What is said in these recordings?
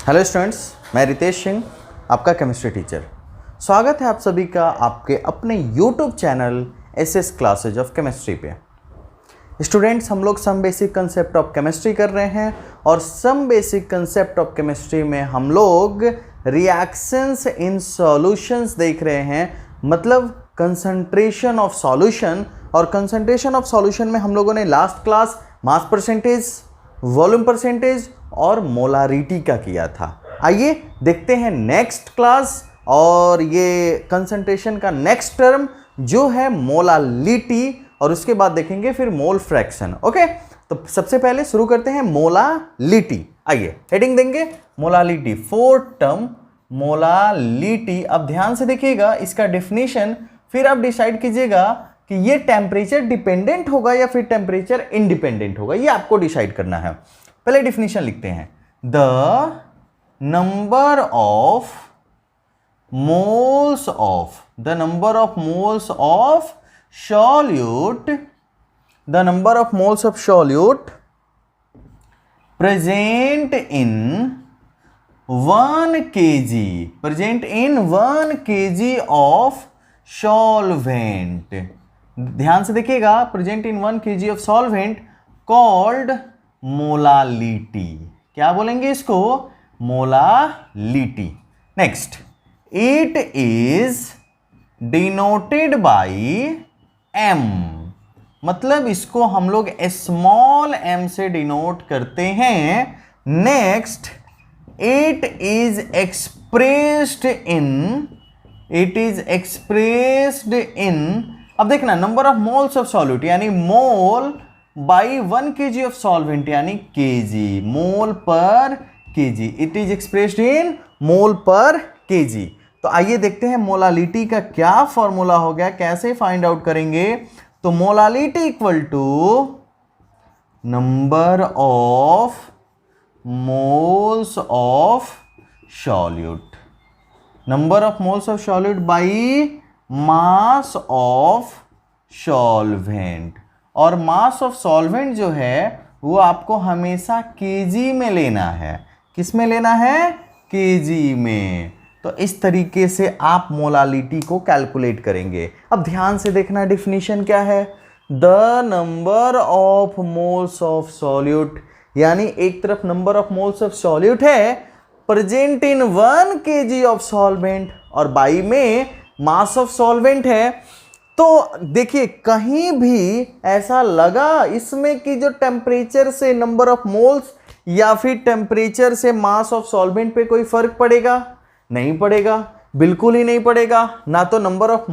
Hello students, मैं रितेश सिंह, आपका chemistry teacher. स्वागत है आप सभी का आपके अपने YouTube channel SS classes of chemistry पे। स्टूडेंट्स, हम लोग some basic concept of chemistry कर रहे हैं और some basic concept of chemistry में हम लोग रिएक्शंस इन सॉल्यूशंस देख रहे हैं, मतलब कंसंट्रेशन ऑफ सॉल्यूशन। और कंसंट्रेशन ऑफ सॉल्यूशन में हम लोगों ने last class mass percentage, volume percentage और मोलारिटी का किया था। आइए देखते हैं नेक्स्ट क्लास, और ये कंसंट्रेशन का नेक्स्ट टर्म जो है मोलालिटी, और उसके बाद देखेंगे फिर मोल फ्रैक्शन। ओके, तो सबसे पहले शुरू करते हैं मोलालिटी। आइए हेडिंग देंगे मोलालिटी, फोर्थ टर्म मोलालिटी। अब ध्यान से देखिएगा इसका डेफिनेशन, फिर आप डिसाइड कीजिएगा कि ये टेम्परेचर डिपेंडेंट होगा या फिर टेम्परेचर इंडिपेंडेंट होगा, ये आपको डिसाइड करना है। पहले डिफिनेशन लिखते हैं, the number of moles of solute, the number of moles of solute present in 1 kg of solvent। ध्यान से देखिएगा, present in 1 kg of solvent called molality. क्या बोलेंगे इसको? Molality. Next, it is denoted by m, मतलब इसको हम लोग स्मॉल m से डिनोट करते हैं। Next, it is expressed in, अब देखना, number of moles of solute यानी mole by 1 kg of solvent यानी kg, मोल पर kg। It is expressed in mole पर kg। तो आइए देखते हैं मोलालिटी का क्या फॉर्मूला हो गया, कैसे फाइंड आउट करेंगे। तो molality equal to number of moles of solute, number of moles of solute by mass of solvent. और मास ऑफ सॉल्वेंट जो है वो आपको हमेशा केजी में लेना है। किस में लेना है? केजी में। तो इस तरीके से आप मोलालिटी को कैलकुलेट करेंगे। अब ध्यान से देखना, डेफिनेशन क्या है? The number of moles of solute, यानी एक तरफ number of moles of solute है present in 1 kg of solvent, और बाई में मास ऑफ सॉल्वेंट है। तो देखिए, कहीं भी ऐसा लगा इसमें कि जो टेम्परेचर से नंबर ऑफ मोल्स या फिर टेम्परेचर से मास ऑफ सॉल्वेंट पे कोई फर्क पड़ेगा? नहीं पड़ेगा, बिल्कुल ही नहीं पड़ेगा। ना तो नंबर ऑफ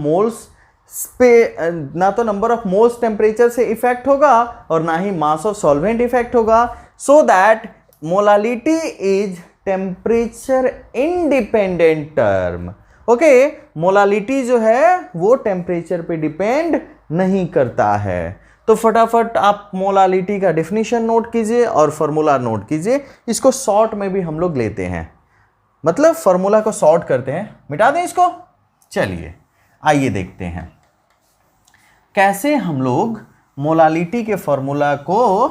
मोल्स टेम्परेचर से इफेक्ट होगा और ना ही मास ऑफ सॉल्वेंट इफेक्ट होगा। So that molality is temperature independent term. Okay, molality जो है वो टेम्परेचर पे डिपेंड नहीं करता है। तो फटाफट आप मोलालिटी का डेफिनेशन नोट कीजिए और फॉर्मूला नोट कीजिए। इसको शॉर्ट में भी हम लोग लेते हैं, मतलब फॉर्मूला को शॉर्ट करते हैं, मिटा दें इसको। चलिए आइए देखते हैं कैसे हम लोग मोलालिटी के फॉर्मूला को,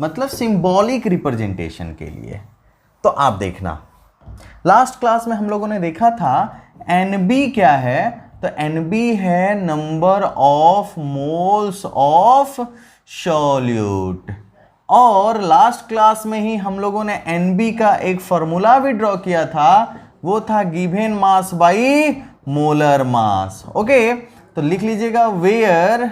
मतलब सिंबॉलिक रिप्रेजेंटेशन के लिए। तो आप देखना, लास्ट क्लास में हम लोगों ने देखा था NB क्या है। तो NB है number of moles of solute, और लास्ट क्लास में ही हम लोगों ने NB का एक फॉर्मूला भी ड्रॉ किया था, वो था given mass by molar mass. Okay, तो लिख लीजिएगा, वेयर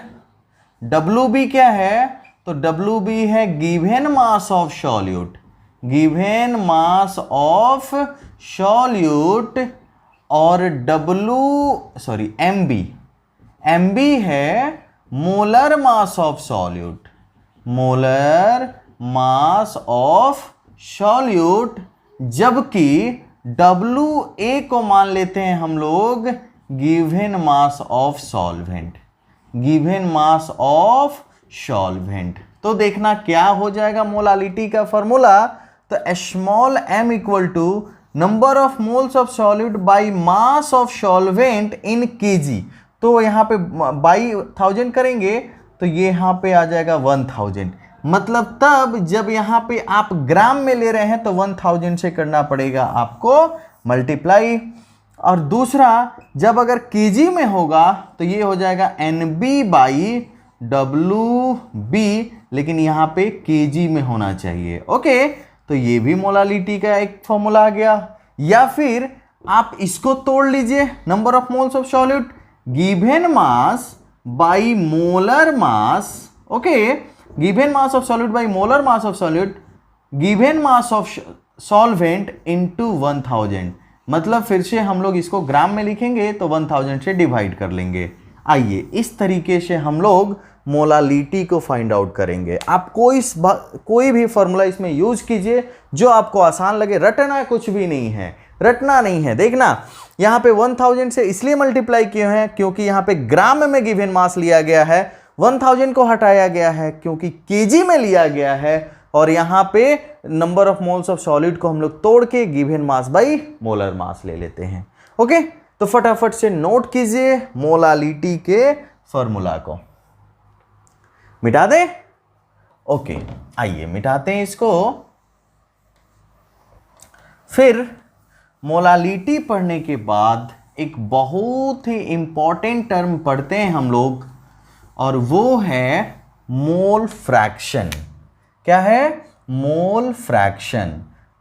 WB क्या है? तो WB है given mass of solute, given mass of solute, और MB है molar mass of solute, molar mass of solute. जबकि WA को मान लेते हैं हम लोग given mass of solvent, given mass of solvent. तो देखना क्या हो जाएगा मोलालिटी का फॉर्मूला। तो small m equal to number of moles of solute by mass of solvent in kg। तो यहाँ पे बाई 1000 करेंगे तो ये यहाँ पे आ जाएगा 1000। मतलब तब जब यहां पे आप ग्राम में ले रहे हैं तो 1000 से करना पड़ेगा आपको मल्टीप्लाई। और दूसरा जब अगर केजी में होगा तो ये हो जाएगा NB/WB, लेकिन यहां पे केजी में होना चाहिए। ओके, तो ये भी मोलालिटी का एक फॉर्मूला आ गया। या फिर आप इसको तोड़ लीजिए, number of moles of solute given mass by molar mass. Okay, given mass of solute by molar mass of solute given mass of solvent into 1000। मतलब फिर से हम लोग इसको ग्राम में लिखेंगे तो 1000 से डिवाइड कर लेंगे। आइए इस तरीके से हम लोग मोलालिटी को फाइंड आउट करेंगे। आप कोई भी फॉर्मूला इसमें यूज कीजिए जो आपको आसान लगे। रटना कुछ भी नहीं है, रटना नहीं है। देखना यहां पे 1000 से इसलिए मल्टीप्लाई किए हैं क्योंकि यहां पे ग्राम में गिवन मास लिया गया है, 1000 को हटाया गया है क्योंकि केजी में लिया गया है, और यहां पे number of moles of solid को हम लोग तोड़ के given mass by molar mass ले लेते हैं। ओके, तो फटाफट से नोट कीजिए मोलालिटी के फॉर्मूला को। मिटा दें? ओके, आइए मिटाते हैं इसको। फिर मोलालिटी पढ़ने के बाद एक बहुत ही इंपॉर्टेंट टर्म पढ़ते हैं हम लोग, और वो है मोल फ्रैक्शन। क्या है? Mole fraction.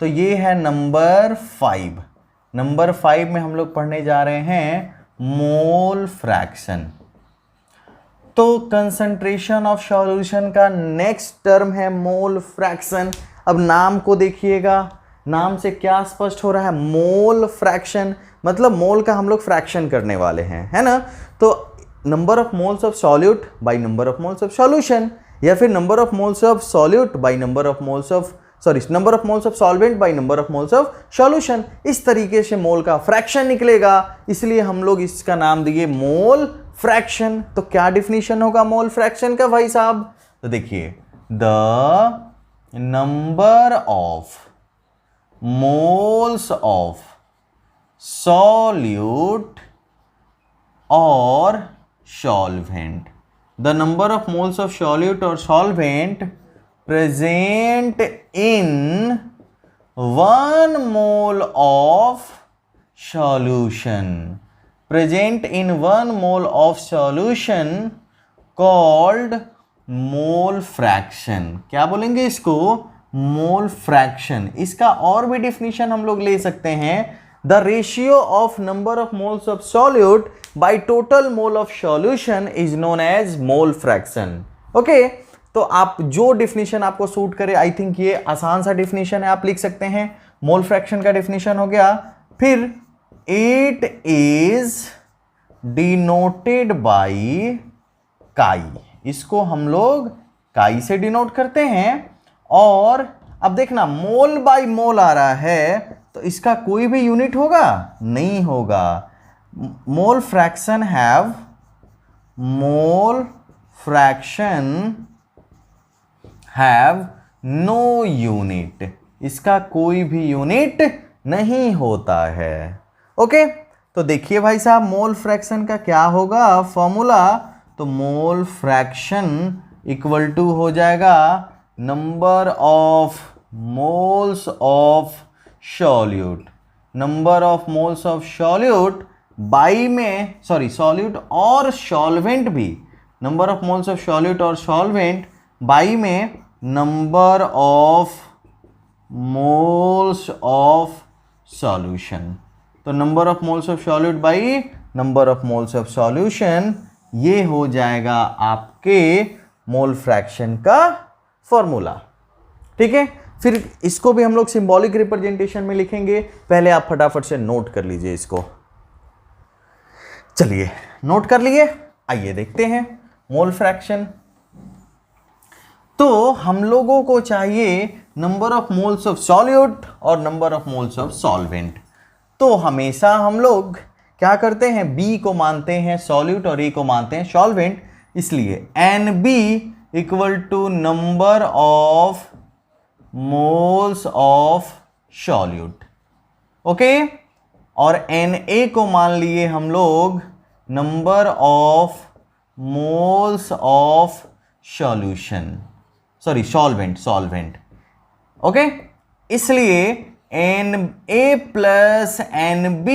तो ये है नंबर 5। नंबर 5 में हम लोग पढ़ने जा रहे हैं मोल फ्रैक्शन। तो कंसंट्रेशन ऑफ सॉल्यूशन का नेक्स्ट टर्म है मोल फ्रैक्शन। अब नाम को देखिएगा, नाम से क्या स्पष्ट हो रहा है? मोल फ्रैक्शन, मतलब मोल का हम लोग फ्रैक्शन करने वाले हैं, है ना। तो number of moles of solute by number of moles of solution, या फिर number of moles of solute by number of moles of number of moles of solvent by number of moles of solution. इस तरीके से मोल का fraction निकलेगा, इसलिए हम लोग इसका नाम दिए मोल फ्रैक्शन। तो क्या डिफिनीशन होगा मोल फ्रैक्शन का भाई साहब? तो देखिए, the number of moles of solute और solvent, the number of moles of solute और solvent present in 1 mole of solution, present in 1 mole of solution called mole fraction. क्या बोलेंगे इसको? Mole fraction. इसका और भी डिफिनीशन हम लोग ले सकते हैं, the ratio of number of moles of solute by total mole of solution is known as mole fraction. Okay, तो आप जो डिफिनीशन आपको सूट करे, आई थिंक ये आसान सा डिफिनीशन है, आप लिख सकते हैं। मोल फ्रैक्शन का डिफिनीशन हो गया। फिर इट इज डिनोटेड बाय काई, इसको हम लोग काई से डिनोट करते हैं। और अब देखना, मोल बाय मोल आ रहा है तो इसका कोई भी यूनिट होगा? नहीं होगा। Mole fraction have no unit, इसका कोई भी यूनिट नहीं होता है। ओके, तो देखिए भाई साहब मोल फ्रैक्शन का क्या होगा फॉर्मूला। तो मोल फ्रैक्शन इक्वल टू हो जाएगा number of moles of solute, number of moles of solute by में सॉल्यूट और सॉल्वेंट भी, number of moles of solute और सॉल्वेंट बाई में number of moles of solution. तो number of moles of solute by number of moles of solution, ये हो जाएगा आपके मोल फ्रैक्शन का फॉर्मूला। ठीक है, फिर इसको भी हम लोग सिंबॉलिक रिप्रेजेंटेशन में लिखेंगे। पहले आप फटाफट से नोट कर लीजिए इसको। चलिए नोट कर लिए, आइए देखते हैं मोल फ्रैक्शन। तो हम लोगों को चाहिए number of moles of solute और number of moles of solvent. तो हमेशा हम लोग क्या करते हैं, B को मानते हैं सॉल्यूट और A को मानते हैं सॉल्वेंट, इसलिए NB equal to number of moles of solute. Okay, और Na को मान लिए हम लोग number of moles of solution. Sorry solvent okay. इसलिए Na प्लस NB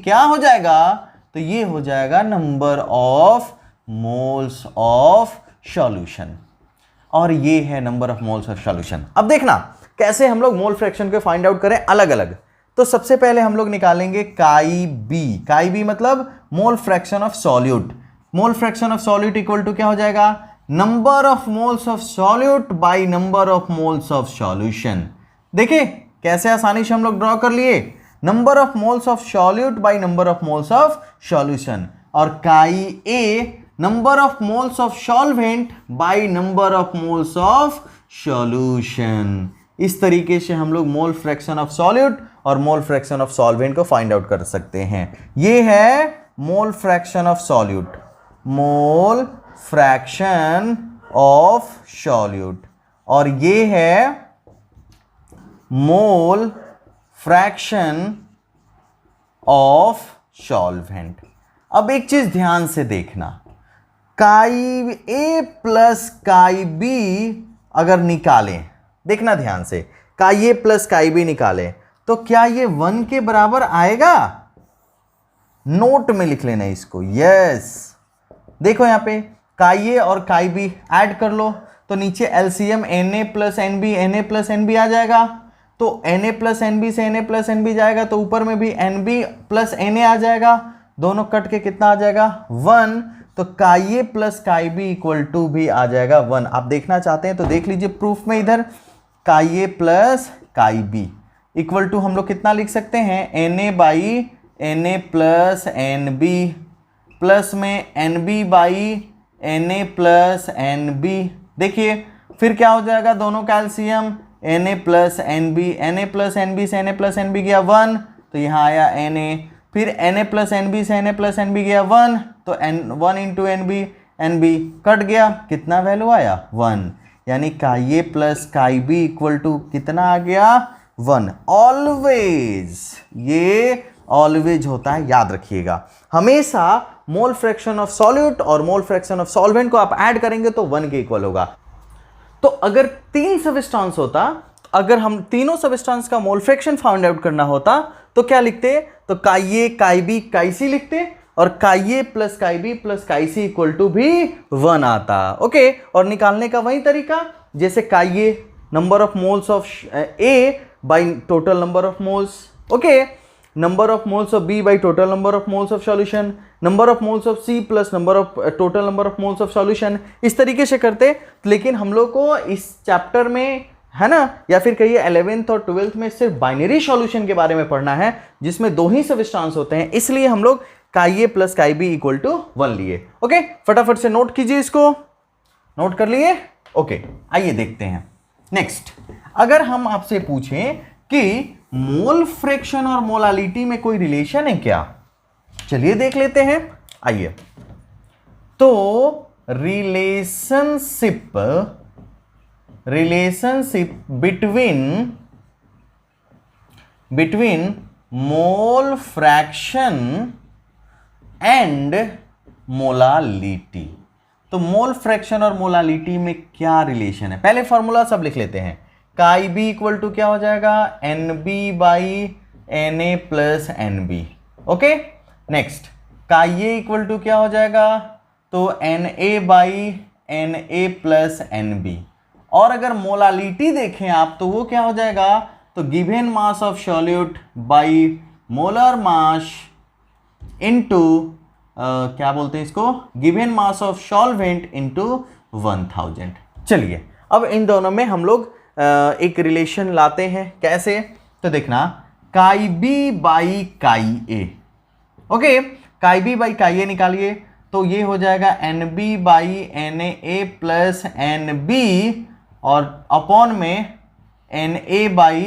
क्या हो जाएगा, तो ये हो जाएगा number of moles of solution, और ये है number of moles of solution. अब देखना कैसे हम लोग मोल फ्रैक्शन को फाइंड आउट करें अलग अलग। तो सबसे पहले हम लोग निकालेंगे काई बी मतलब mole fraction of solute. Mole fraction of solute equal to क्या हो जाएगा, number of moles of solute by number of moles of solution. देखिए कैसे आसानी से हम लोग ड्रॉ कर लिए, number of moles of solute by number of moles of solution, और chi A number of moles of solvent by number of moles of solution. इस तरीके से हम लोग मोल फ्रैक्शन ऑफ सॉल्यूट और मोल फ्रैक्शन ऑफ सॉल्वेंट को find out कर सकते हैं। ये है मोल fraction of solute, mole fraction of solute, और ये है मोल फ्रैक्शन ऑफ सॉल्वेंट। अब एक चीज ध्यान से देखना, काई ए प्लस काई बी अगर निकालें, देखना ध्यान से, काई ए प्लस काई बी निकालें तो क्या ये 1 के बराबर आएगा? नोट में लिख लेना इसको, यस। देखो यहां पे काई ए और काई बी ऐड कर लो तो नीचे LCM Na plus N B Na plus N B आ जाएगा, तो Na प्लस एनबी से Na प्लस एनबी जाएगा तो ऊपर में भी एनबी प्लस Na आ जाएगा, दोनों कट के कितना आ जाएगा 1, तो chi A plus chi B equal to भी आ जाएगा 1। आप देखना चाहते हैं तो देख लीजिए प्रूफ में, इधर chi A plus chi B equal to हम लोग कितना लिख सकते हैं, Na by Na plus N B plus में NB by Na plus N B. देखिए फिर क्या हो जाएगा, दोनों calcium Na plus N B, Na plus N B से Na प्लस एन बी गया 1, तो यहाँ आया Na, फिर Na प्लस एन बी से Na प्लस एन बी गया 1, तो 1 इंटू एन बी कट गया, कितना वैल्यू आया 1, यानी chi A plus chi B equal to कितना आ गया 1। ऑलवेज, ये ऑलवेज होता है, याद रखिएगा। हमेशा मोल फ्रैक्शन ऑफ सॉल्यूट और मोल फ्रैक्शन ऑफ सॉल्वेंट को आप ऐड करेंगे तो 1 के इक्वल होगा। तो अगर 3 सबस्टेंस होता, अगर हम तीनों सबस्टेंस का मोल फ्रैक्शन फाइंड आउट करना होता तो क्या लिखते, तो काई ए काई बी काई सी लिखते, और chi A plus chi B plus chi C equal to भी 1 आता। ओके, और निकालने का वही तरीका जैसे chi A number of moles of A by total number of moles, okay, number of moles of B by total number of moles of solution, number of moles of C plus number of total number of moles of solution, इस तरीके से करते। लेकिन हम लोग को इस chapter में है ना, या फिर कहिए 11th और 12th में सिर्फ बाइनरी सॉल्यूशन के बारे में पढ़ना है जिसमें 2 ही सबस्टेंस होते हैं, इसलिए हम लोग chi A plus chi B equal to 1 लिए। ओके, फटाफट से नोट कीजिए, इसको नोट कर लिए। ओके, आइए देखते हैं नेक्स्ट। अगर हम आपसे पूछें कि मोल फ्रैक्शन और मोलालिटी में कोई रिलेशन है क्या, चलिए देख लेते हैं, आइए। तो relationship between mole fraction and molality. तो मोल फ्रैक्शन और मोलालिटी में क्या रिलेशन है, पहले फॉर्मूला सब लिख लेते हैं। काई बी इक्वल टू क्या हो जाएगा, N B by N A plus N B. Okay, next chi A equal to क्या हो जाएगा, तो N A by N A plus N B. और अगर मोलालिटी देखें आप तो वो क्या हो जाएगा, तो given mass of solute by molar mass into क्या बोलते हैं इसको, given mass of solvent into 1000। चलिए अब इन दोनों में हम लोग एक रिलेशन लाते हैं, कैसे, तो देखना काई B by chi A. Okay, chi B by chi A निकालिए तो ये हो जाएगा N B by N A plus N B, और अपॉन में N A by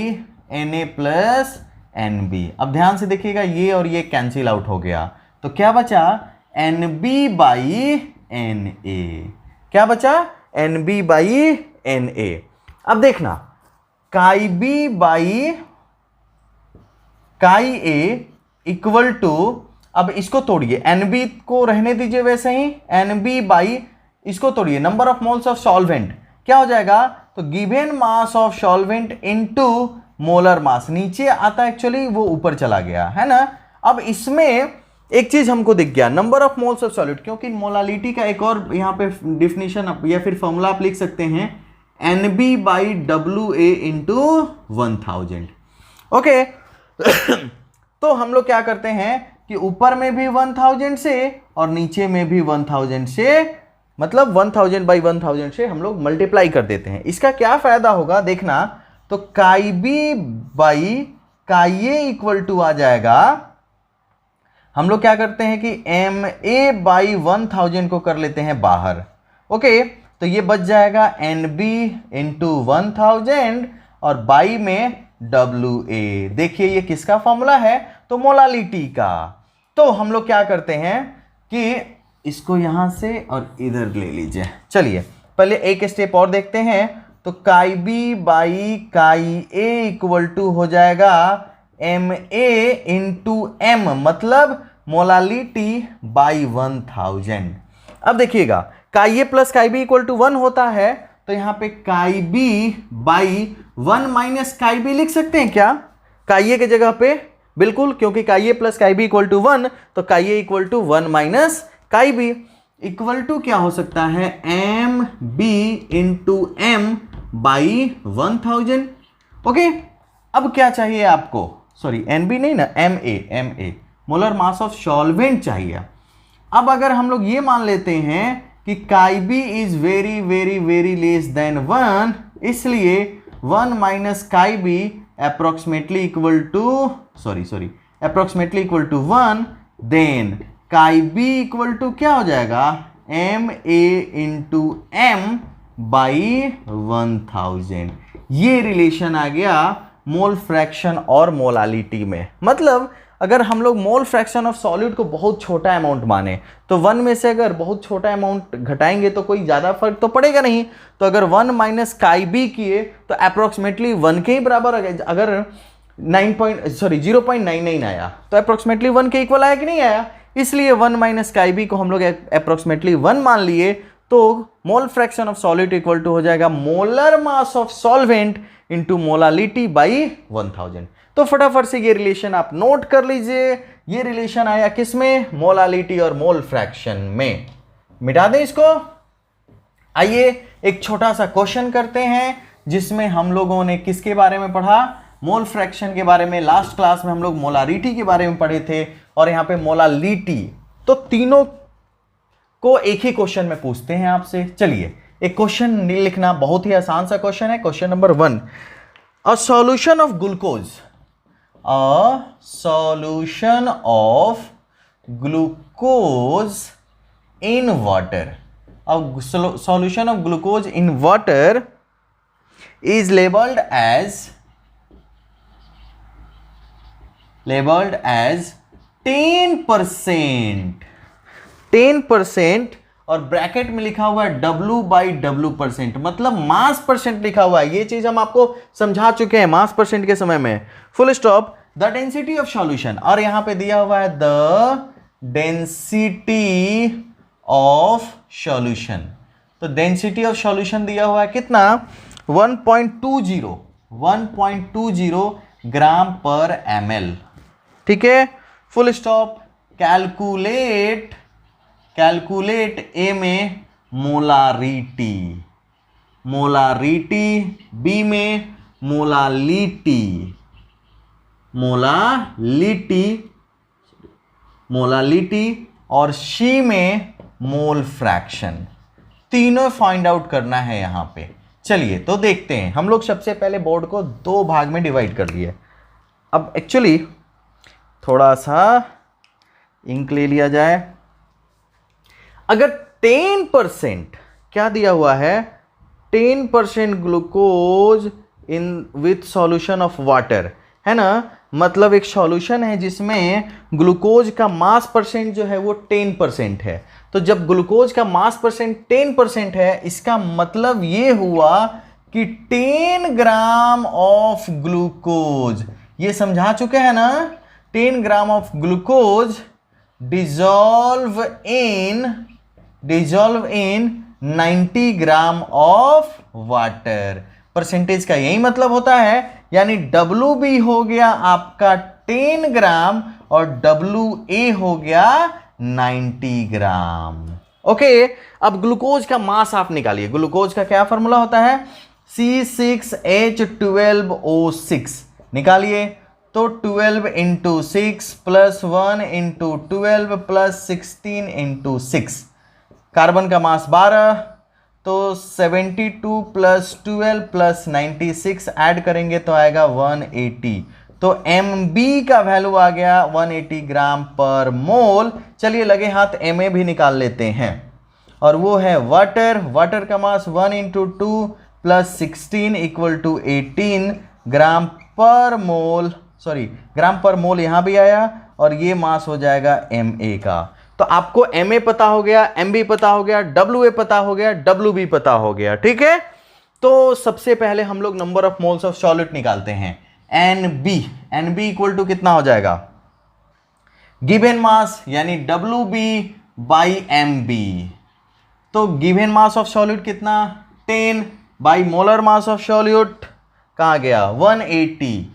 N A plus N B. अब ध्यान से देखिएगा, ये और ये कैंसिल आउट हो गया, तो क्या बचा, N B by N A. क्या बचा, N B by N A. अब देखना काई B by chi A equal to, अब इसको तोड़िए, एन बी को रहने दीजिए वैसे ही, एन बी बाई इसको तोड़िए, number of moles of solvent क्या हो जाएगा, तो given mass of solvent into molar mass, नीचे आता एक्चुअली वो ऊपर चला गया है ना। अब इसमें एक चीज हमको दिख गया, number of moles of solid, क्योंकि मोलालिटी का एक और यहाँ पे डिफिनीशन या फिर फॉर्मूला आप लिख सकते हैं NB/WA इंटू 1000। ओके तो हम लोग क्या करते हैं कि ऊपर में भी 1000 से और नीचे में भी 1000 से, मतलब 1000/1000 से हम लोग मल्टीप्लाई कर देते हैं। इसका क्या फायदा होगा देखना, तो काई B by chi A equal to आ जाएगा, हम लोग क्या करते हैं कि MA/1000 को कर लेते हैं बाहर। ओके तो ये बच जाएगा NB इंटू 1000 और बाई में WA। देखिए ये किसका फॉर्मूला है, तो मोलालिटी का। तो हम लोग क्या करते हैं कि इसको यहां से और इधर ले लीजिए। चलिए पहले एक स्टेप और देखते हैं, तो काई B by chi A equal to हो जाएगा MA इंटू M, मतलब मोलालिटी बाई 1000। अब देखिएगा chi A plus chi B equal to 1 होता है, तो यहां पे chi B by 1 minus chi B लिख सकते हैं क्या, काई ए के जगह पे, बिल्कुल, क्योंकि chi A plus chi B equal to 1, तो chi A equal to 1 minus chi B equal to क्या हो सकता है, MB into M by 1000। Okay अब क्या चाहिए आपको, सॉरी NB नहीं ना, MA molar mass of solvent चाहिए। अब अगर हम लोग ये मान लेते हैं कि chi B is very very very less than 1, इसलिए 1 minus chi B approximately equal to approximately equal to 1, then chi B equal to क्या हो जाएगा, MA इंटू M बाई 1000। ये रिलेशन आ गया मोल फ्रैक्शन और मोलालिटी में। मतलब अगर हम लोग मोल फ्रैक्शन ऑफ सॉलिड को बहुत छोटा अमाउंट माने, तो 1 में से अगर बहुत छोटा अमाउंट घटाएंगे तो कोई ज़्यादा फर्क तो पड़ेगा नहीं। तो अगर 1 माइनस काई बी किए तो अप्रोक्सीमेटली 1 के ही बराबर, अगर 0.99 आया तो अप्रोक्सीमेटली 1 के इक्वल आया कि नहीं आया, इसलिए 1 माइनस काई बी को हम लोग अप्रोक्सीमेटली 1 मान लिए, तो mole fraction of solid equal to हो जाएगा molar mass of solvent into molality by 1000। तो फटाफट से ये रिलेशन आप नोट कर लीजिए, ये रिलेशन आया किसमें, मोलालिटी और मोल फ्रैक्शन में। मिटा दें इसको। आइए एक छोटा सा क्वेश्चन करते हैं, जिसमें हम लोगों ने किसके बारे में पढ़ा, मोल फ्रैक्शन के बारे में। लास्ट क्लास में हम लोग मोलारिटी के बारे में पढ़े थे, और यहां पे मोलालिटी। तो तीनों को एक ही क्वेश्चन में पूछते हैं आपसे। चलिए एक क्वेश्चन लिखना, बहुत ही आसान सा क्वेश्चन है। Question number 1, a solution of glucose, a solution of glucose in water, a solution of glucose in water is labeled as 10% और ब्रैकेट में लिखा हुआ है W/W%, मतलब मास परसेंट लिखा हुआ है। ये चीज हम आपको समझा चुके हैं मास परसेंट के समय में। Full stop, the density of solution, और यहां पे दिया हुआ है द डेंसिटी ऑफ सॉल्यूशन। तो डेंसिटी ऑफ सॉल्यूशन दिया हुआ है कितना, 1.20 ग्राम पर ml। ठीक है, फुल स्टॉप। कैलकुलेट ए में मोलारिटी, बी में मोलालिटी और सी में मोल फ्रैक्शन। तीनों फाइंड आउट करना है यहां पे। चलिए तो देखते हैं। हम लोग सबसे पहले बोर्ड को 2 भाग में डिवाइड कर लिए। अब एक्चुअली थोड़ा सा इंक ले लिया जाए। अगर 10% क्या दिया हुआ है, 10% glucose in with solution of water, है ना, मतलब एक सॉल्यूशन है जिसमें ग्लूकोज का मास परसेंट जो है वो 10% है। तो जब ग्लूकोज का मास परसेंट 10% है, इसका मतलब ये हुआ कि 10 ग्राम ऑफ ग्लूकोज, ये समझा चुके हैं ना, 10 gram of glucose dissolve in 90 gram of water. Percentage का यही मतलब होता है, यानी WB हो गया आपका 10 ग्राम और WA हो गया 90 ग्राम। ओके, अब ग्लूकोज का मास आप निकालिए। ग्लूकोज का क्या फॉर्मूला होता है? C6H12O6 निकालिए। तो 12 into 6 plus 1 into 12 plus 16 into 6, carbon का मास 12, तो 72 प्लस 12 प्लस 96 ऐड करेंगे तो आएगा 180। तो Mb का वैल्यू आ गया 180 ग्राम पर मोल। चलिए लगे हाथ Ma भी निकाल लेते हैं, और वो है वाटर। वाटर का मास 1 इंटू 2 प्लस 16 इक्वल टू 18 ग्राम पर मोल। सॉरी, ग्राम पर मोल यहां भी आया, और ये मास हो जाएगा Ma का। तो आपको Ma पता हो गया, Mb पता हो गया, Wa पता हो गया, Wb पता हो गया। ठीक है, तो सबसे पहले हम लोग number of moles of solute निकालते हैं। Nb इक्वल टू कितना हो जाएगा? गिवन मास यानी Wb बाई Mb। तो गिवन मास ऑफ सॉल्यूट कितना? 10 by molar mass of solute कहाँ गया? 180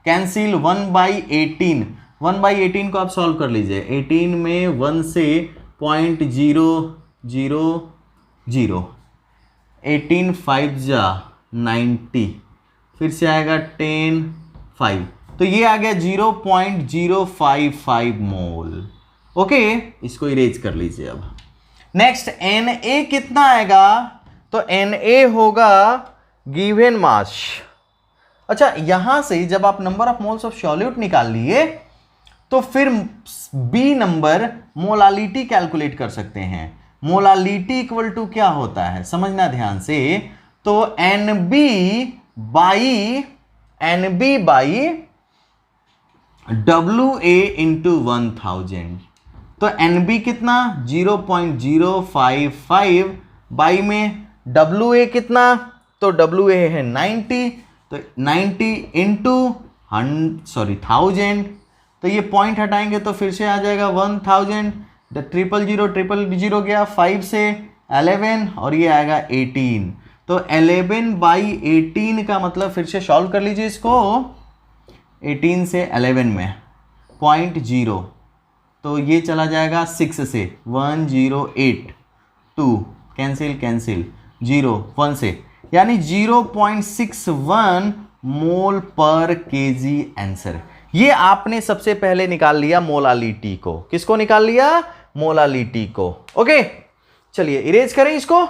कैंसिल। 1/18 1/18 को आप सॉल्व कर लीजिए। 18 में 1 से 0.000, 18 5 जा 90, फिर से आएगा 10 5, तो ये आ गया 0.055 मोल। ओके, इसको इरेज कर लीजिए। अब नेक्स्ट Na कितना आएगा? तो Na होगा गिवन मास। अच्छा, यहां से जब आप number of moles of solute निकाल लिए तो फिर बी नंबर मोलालिटी कैलकुलेट कर सकते हैं। मोलालिटी इक्वल टू क्या होता है समझना ध्यान से। तो NB बाई WA इंटू 1000। तो NB कितना? 0.055 बाई में WA कितना? तो WA है 90, तो 90 इंटू 1000, तो ये पॉइंट हटाएंगे तो फिर से आ जाएगा 1000। 000 गया 5 से 11, और ये आएगा 18। तो 11/18 का मतलब, फिर से सॉल्व कर लीजिए इसको, 18 से 11 में 0.0, तो ये चला जाएगा 6 से 108, 2 कैंसिल 0 1 से, यानी 0.61 मोल पर केजी आंसर। ये आपने सबसे पहले निकाल लिया मोलालिटी को। किसको निकाल लिया? मोलालिटी को। ओके, चलिए इरेज करें इसको।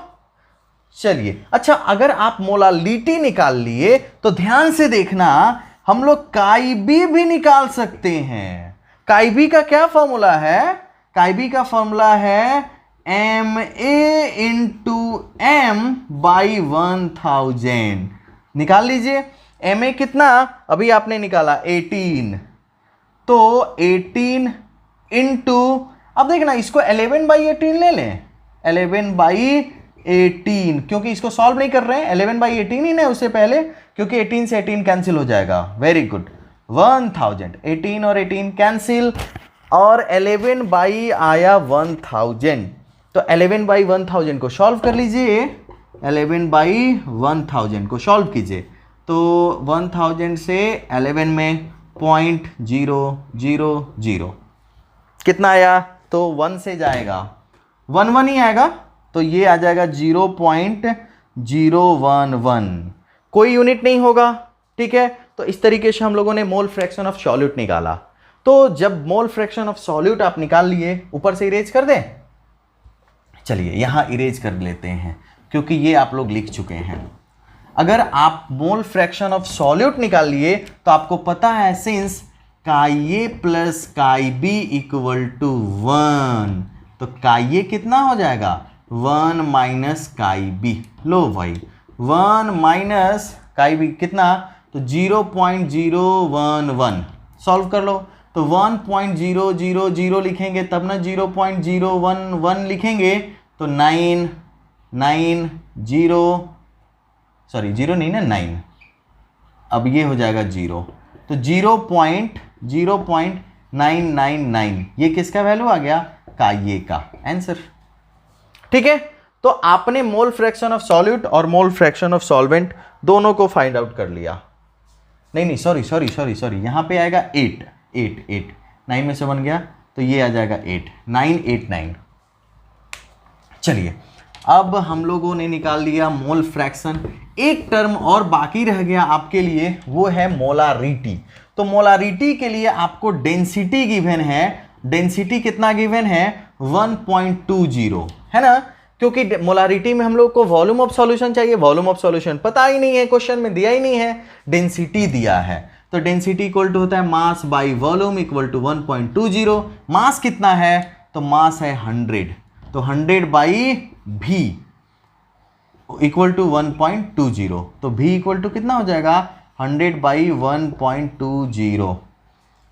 चलिए, अच्छा, अगर आप मोलालिटी निकाल लिए तो ध्यान से देखना, हम लोग काईबी भी निकाल सकते हैं। काईबी का क्या फॉर्मूला है? काईबी का फॉर्मूला है Ma इंटू M बाई 1000। निकाल लीजिए। Ma कितना अभी आपने निकाला? 18, तो 18 इंटू, अब देखना इसको 11/18 ले लें। 11/18, क्योंकि इसको सॉल्व नहीं कर रहे हैं, 11/18 ही ना उससे पहले, क्योंकि 18 से 18 कैंसिल हो जाएगा। वेरी गुड, 1000, 18 और 18 कैंसिल, और 11 बाई आया 1000। तो 11/1000 को सॉल्व कर लीजिए। 11/1000 को सॉल्व कीजिए, तो 1000 से 11 में 0.000 कितना आया? तो 1 से जाएगा 1 ही आएगा, तो ये आ जाएगा 0.011। कोई यूनिट नहीं होगा। ठीक है, तो इस तरीके से हम लोगों ने मोल फ्रैक्शन ऑफ सॉल्यूट निकाला। तो जब मोल फ्रैक्शन ऑफ सॉल्यूट आप निकाल लिए, ऊपर से इरेज कर दें। चलिए यहां इरेज कर लेते हैं, क्योंकि ये आप लोग लिख चुके हैं। अगर आप मोल फ्रैक्शन ऑफ सॉल्यूट निकाल लिए तो आपको पता है, सिंस काई plus chi B equal to 1, तो काई कितना हो जाएगा? 1 माइनस काई बी। लो भाई, 1 माइनस काई बी कितना? तो 0.011। सॉल्व कर लो, तो 1.000 लिखेंगे तब ना 0.011 लिखेंगे, तो 9 0 नहीं ना 9, अब ये हो जाएगा 0, तो 0.0999, ये किसका वैल्यू आ गया? काई का आंसर। ठीक है, तो आपने मोल फ्रैक्शन ऑफ सॉल्यूट और मोल फ्रैक्शन ऑफ सॉल्वेंट दोनों को फाइंड आउट कर लिया। नहीं सॉरी, यहां पे आएगा 8 9 में से बन गया तो ये आ जाएगा 8 9 8 9। चलिए अब हम लोगों ने निकाल लिया मोल फ्रैक्शन। एक टर्म और बाकी रह गया आपके लिए, वो है मोलारिटी। तो मोलारिटी के लिए आपको डेंसिटी गिवन है। डेंसिटी कितना गिवन है? 1.20 है ना, क्योंकि मोलारिटी में हम लोग को वॉल्यूम ऑफ सॉल्यूशन चाहिए। वॉल्यूम ऑफ सॉल्यूशन पता ही नहीं है, क्वेश्चन में दिया ही नहीं है, डेंसिटी दिया है। तो डेंसिटी इक्वल टू होता है mass by volume equal to 1.20। Mass कितना है? तो मास है 100, तो 100 बाई भी इक्वल टू 1.20। तो भी इक्वल टू कितना हो जाएगा? 100 बाई 1.20।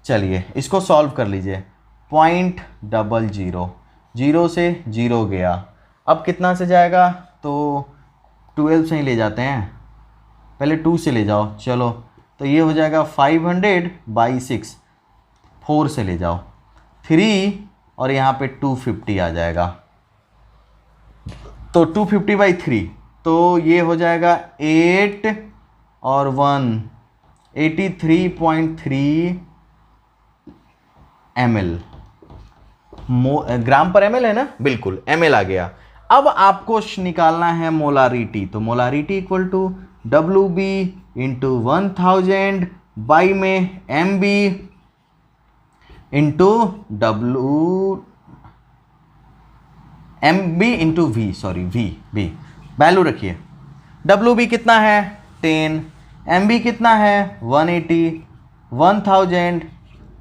चलिए इसको सॉल्व कर लीजिए। 0.00, 0 से 0 गया, अब कितना से जाएगा? तो 12 से ही ले जाते हैं, पहले 2 से ले जाओ। चलो तो ये हो जाएगा 500 बाई 6, 4 से ले जाओ 3, और यहाँ पे 250 आ जाएगा। तो 250 बाई 3, तो ये हो जाएगा 8 और 1 83.3 ml। ग्राम पर ml है ना, बिल्कुल ml आ गया। अब आपको निकालना है मोलारिटी। तो molarity equal to WB into 1000 by में MB into MB into V, sorry V value रखिए। WB कितना है? 10, MB कितना है? 180, 1000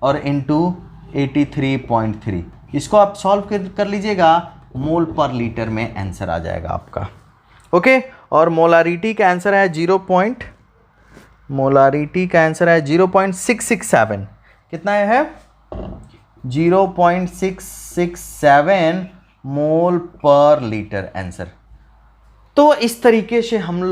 और इंटू 83.3। इसको आप सॉल्व कर लीजिएगा, मोल पर लीटर में आंसर आ जाएगा आपका। ओके, और मोलारिटी का आंसर है 0.667। कितना है? 0.667 मोल पर लीटर आंसर। तो इस तरीके से हम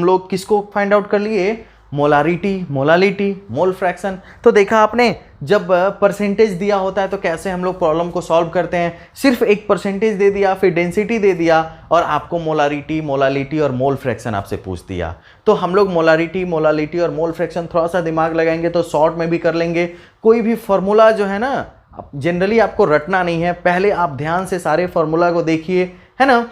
लोग किसको फाइंड आउट कर लिए? Molarity, molality, mole fraction. तो देखा आपने, जब परसेंटेज दिया होता है तो कैसे हम लोग प्रॉब्लम को सॉल्व करते हैं। सिर्फ एक परसेंटेज दे दिया, फिर डेंसिटी दे दिया, और आपको मोलारिटी, मोलालिटी और मोल फ्रैक्शन आपसे पूछ दिया। तो हम लोग मोलारिटी, मोलालिटी और मोल फ्रैक्शन थोड़ा सा दिमाग लगाएंगे तो शॉर्ट में भी कर लेंगे। कोई भी फॉर्मूला जो है ना, जनरली आपको रटना नहीं है, पहले आप ध्यान से सारे फॉर्मूला को देखिए, है ना,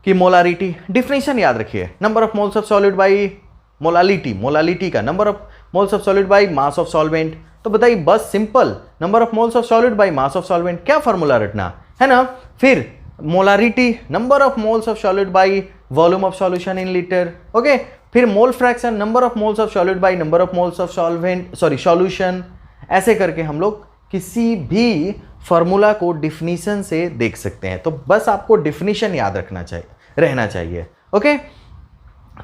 कि मोलारिटी डिफिनेशन याद रखिए, number of moles of solid by molality का number of moles of solid by mass of solvent. तो बताइए, बस simple, number of moles of solid by mass of solvent, क्या फॉर्मूला रटना है ना। फिर molarity, number of moles of solid by volume of solution in litre. Okay, फिर mole fraction, number of moles of solid by number of moles of solution. ऐसे करके हम लोग किसी भी फॉर्मूला को डिफिनीशन से देख सकते हैं। तो बस आपको डिफिनीशन याद रहना चाहिए। ओके,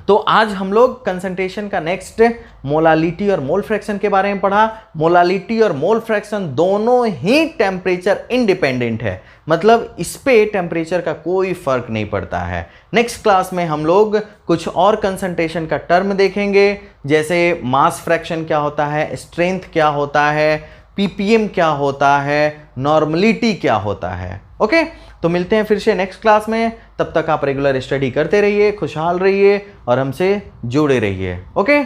तो आज हम लोग कंसंट्रेशन का नेक्स्ट मोलालिटी और मोल फ्रैक्शन के बारे में पढ़ा। मोलालिटी और मोल फ्रैक्शन दोनों ही टेम्परेचर इंडिपेंडेंट है, मतलब इस पे टेम्परेचर का कोई फर्क नहीं पड़ता है। नेक्स्ट क्लास में हम लोग कुछ और कंसंट्रेशन का टर्म देखेंगे, जैसे मास फ्रैक्शन क्या होता है, स्ट्रेंथ क्या होता है, पीपीएम क्या होता है, नॉर्मलिटी क्या होता है। ओके, तो मिलते हैं फिर से नेक्स्ट क्लास में। तब तक आप रेगुलर स्टडी करते रहिए, खुशहाल रहिए और हमसे जुड़े रहिए। ओके,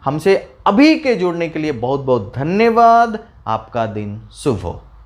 हमसे अभी के जुड़ने के लिए बहुत बहुत धन्यवाद। आपका दिन शुभ हो।